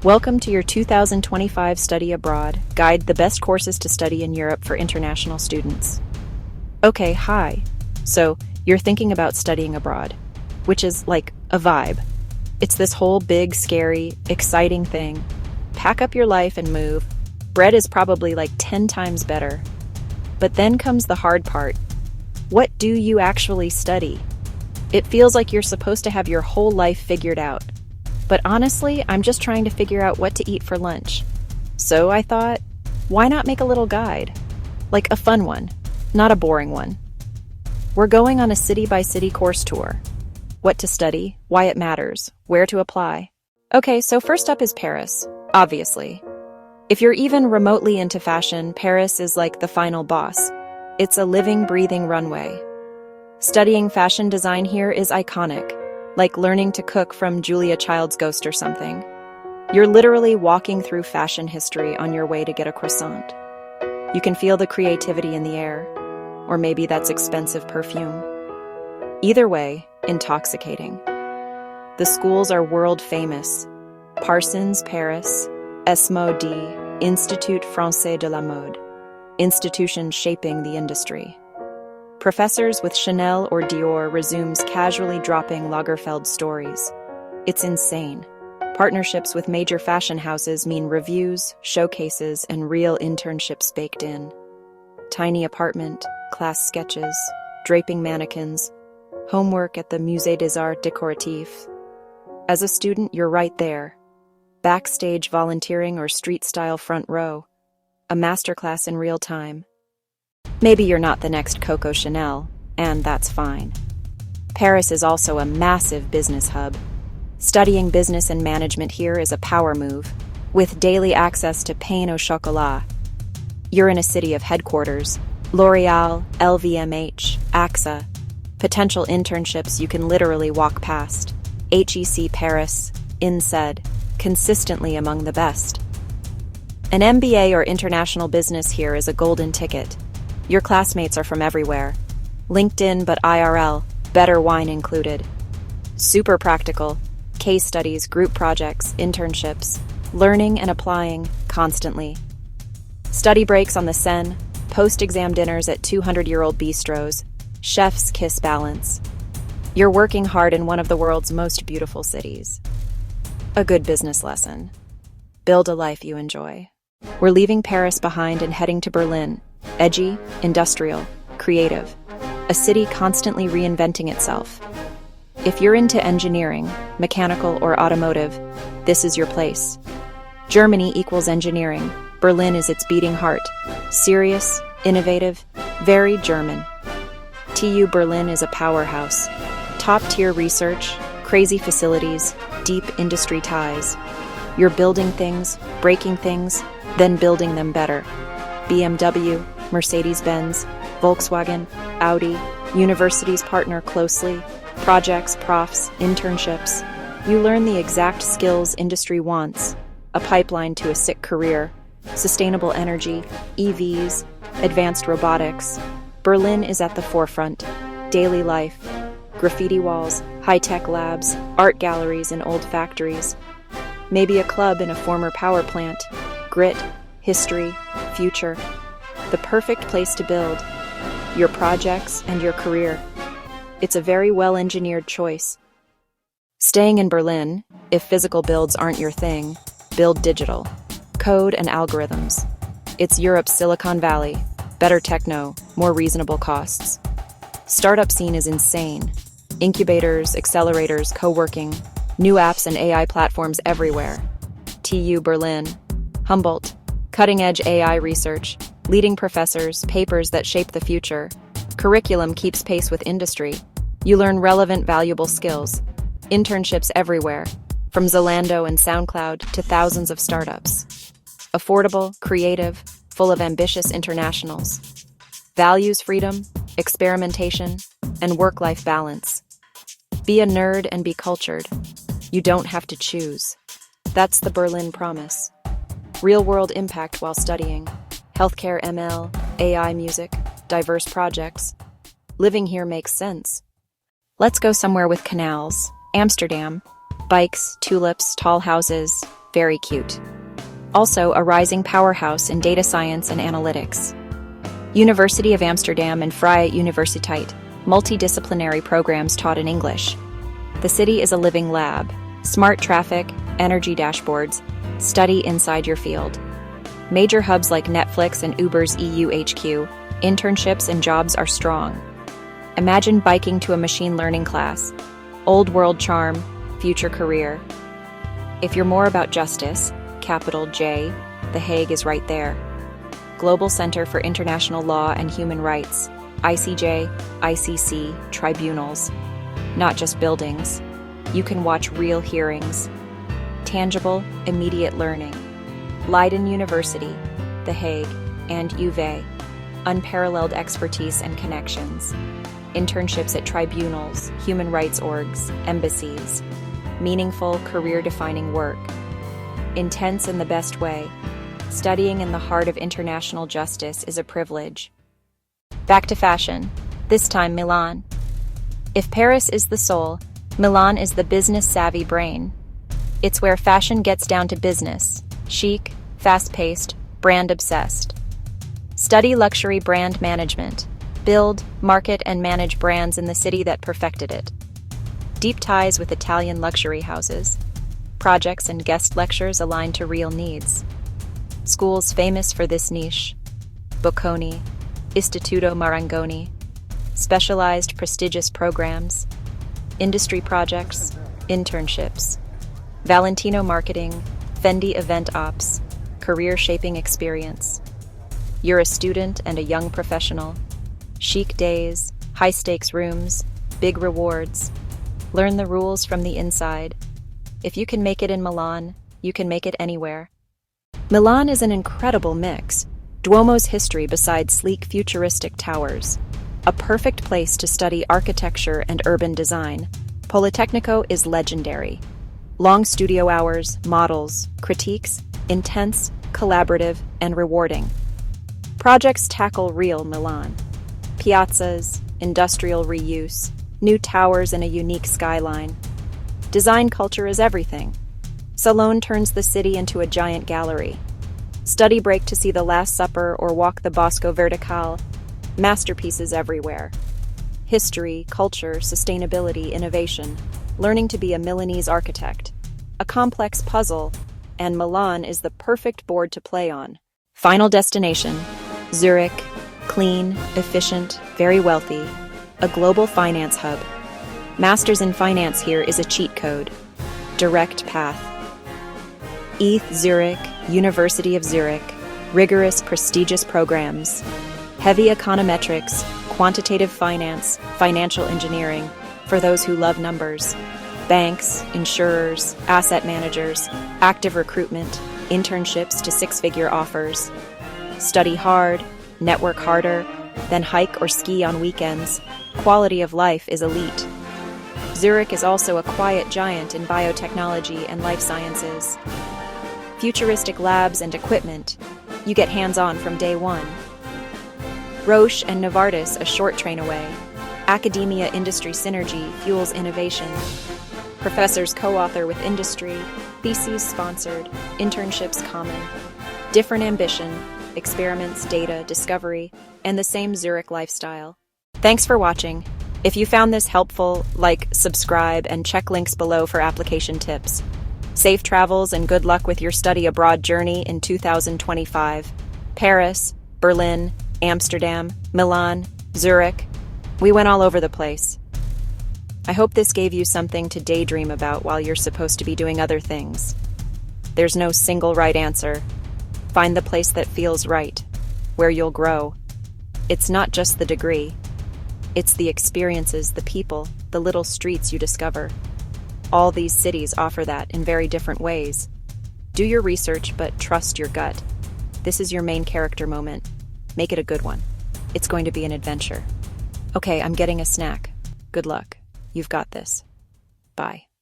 Welcome to your 2025 Study Abroad Guide, the best courses to study in Europe for international students. Okay, hi. So, you're thinking about studying abroad, which is like a vibe. It's this whole big, scary, exciting thing. Pack up your life and move. Bread is probably like 10 times better. But then comes the hard part. What do you actually study? It feels like you're supposed to have your whole life figured out. But honestly, I'm just trying to figure out what to eat for lunch. So I thought, why not make a little guide? Like a fun one, not a boring one. We're going on a city-by-city course tour. What to study, why it matters, where to apply. Okay, so first up is Paris, obviously. If you're even remotely into fashion, Paris is like the final boss. It's a living, breathing runway. Studying fashion design here is iconic, like learning to cook from Julia Child's Ghost or something. You're literally walking through fashion history on your way to get a croissant. You can feel the creativity in the air, or maybe that's expensive perfume. Either way, intoxicating. The schools are world famous. Parsons, Paris, ESMOD, Institut Français de la Mode, institutions shaping the industry. Professors with Chanel or Dior resumes casually dropping Lagerfeld stories. It's insane. Partnerships with major fashion houses mean reviews, showcases, and real internships baked in. Tiny apartment, class sketches, draping mannequins, homework at the Musée des Arts Décoratifs. As a student, you're right there. Backstage volunteering or street-style front row. A masterclass in real time. Maybe you're not the next Coco Chanel, and that's fine. Paris is also a massive business hub. Studying business and management here is a power move, with daily access to pain au chocolat. You're in a city of headquarters, L'Oréal, LVMH, AXA. Potential internships you can literally walk past. HEC Paris, INSEAD, consistently among the best. An MBA or international business here is a golden ticket. Your classmates are from everywhere. LinkedIn but IRL, better wine included. Super practical, case studies, group projects, internships, learning and applying constantly. Study breaks on the Seine, post-exam dinners at 200-year-old bistros, chef's kiss balance. You're working hard in one of the world's most beautiful cities. A good business lesson. Build a life you enjoy. We're leaving Paris behind and heading to Berlin. Edgy, industrial, creative. A city constantly reinventing itself. If you're into engineering, mechanical or automotive, this is your place. Germany equals engineering. Berlin is its beating heart. Serious, innovative, very German. TU Berlin is a powerhouse. Top-tier research, crazy facilities, deep industry ties. You're building things, breaking things, then building them better. BMW, Mercedes-Benz, Volkswagen, Audi, universities partner closely, projects, profs, internships. You learn the exact skills industry wants, a pipeline to a sick career, sustainable energy, EVs, advanced robotics. Berlin is at the forefront. Daily life, graffiti walls, high-tech labs, art galleries in old factories. Maybe a club in a former power plant. Grit, history, future. The perfect place to build your projects and your career. It's a very well-engineered choice. Staying in Berlin, if physical builds aren't your thing, build digital. Code and algorithms. It's Europe's Silicon Valley. Better techno, more reasonable costs. Startup scene is insane. Incubators, accelerators, co-working, new apps and AI platforms everywhere. TU Berlin, Humboldt, cutting-edge AI research, leading professors, papers that shape the future. Curriculum keeps pace with industry. You learn relevant, valuable skills. Internships everywhere, from Zalando and SoundCloud to thousands of startups. Affordable, creative, full of ambitious internationals. Values freedom, experimentation, and work-life balance. Be a nerd and be cultured. You don't have to choose. That's the Berlin promise. Real-world impact while studying. Healthcare, ML, AI, music, diverse projects. Living here makes sense. Let's go somewhere with canals. Amsterdam. Bikes, tulips, tall houses. Very cute. Also, a rising powerhouse in data science and analytics. University of Amsterdam and Vrije Universiteit, multidisciplinary programs taught in English. The city is a living lab. Smart traffic, energy dashboards, study inside your field. Major hubs like Netflix and Uber's EU HQ, internships and jobs are strong. Imagine biking to a machine learning class. Old world charm, future career. If you're more about justice, capital J, The Hague is right there. Global Center for International Law and Human Rights, ICJ, ICC, tribunals. Not just buildings. You can watch real hearings. Tangible, immediate learning. Leiden University, The Hague, and UVA. Unparalleled expertise and connections. Internships at tribunals, human rights orgs, embassies. Meaningful, career-defining work. Intense in the best way. Studying in the heart of international justice is a privilege. Back to fashion, this time Milan. If Paris is the soul, Milan is the business-savvy brain. It's where fashion gets down to business. Chic, fast-paced, brand-obsessed. Study luxury brand management. Build, market, and manage brands in the city that perfected it. Deep ties with Italian luxury houses. Projects and guest lectures aligned to real needs. Schools famous for this niche. Bocconi, Istituto Marangoni. Specialized prestigious programs. Industry projects, internships. Valentino marketing, Fendi event ops, career-shaping experience. You're a student and a young professional. Chic days, high-stakes rooms, big rewards. Learn the rules from the inside. If you can make it in Milan, you can make it anywhere. Milan is an incredible mix. Duomo's history beside sleek futuristic towers. A perfect place to study architecture and urban design. Politecnico is legendary. Long studio hours, models, critiques, intense, collaborative, and rewarding. Projects tackle real Milan. Piazzas, industrial reuse, new towers and a unique skyline. Design culture is everything. Salone turns the city into a giant gallery. Study break to see the Last Supper or walk the Bosco Verticale. Masterpieces everywhere. History, culture, sustainability, innovation. Learning to be a Milanese architect. A complex puzzle, and Milan is the perfect board to play on. Final destination, Zurich. Clean, efficient, very wealthy. A global finance hub. Masters in finance here is a cheat code. Direct path. ETH Zurich, University of Zurich. Rigorous, prestigious programs. Heavy econometrics, quantitative finance, financial engineering, for those who love numbers. Banks, insurers, asset managers, active recruitment, internships to six-figure offers. Study hard, network harder, then hike or ski on weekends. Quality of life is elite. Zurich is also a quiet giant in biotechnology and life sciences. Futuristic labs and equipment. You get hands-on from day one. Roche and Novartis a short train away. Academia-industry synergy fuels innovation. Professors co-author with industry, theses sponsored, internships common. Different ambition, experiments, data, discovery, and the same Zurich lifestyle. Thanks for watching. If you found this helpful, like, subscribe, and check links below for application tips. Safe travels and good luck with your study abroad journey in 2025. Paris, Berlin, Amsterdam, Milan, Zurich. We went all over the place. I hope this gave you something to daydream about while you're supposed to be doing other things. There's no single right answer. Find the place that feels right, where you'll grow. It's not just the degree. It's the experiences, the people, the little streets you discover. All these cities offer that in very different ways. Do your research, but trust your gut. This is your main character moment. Make it a good one. It's going to be an adventure. Okay, I'm getting a snack. Good luck. You've got this. Bye.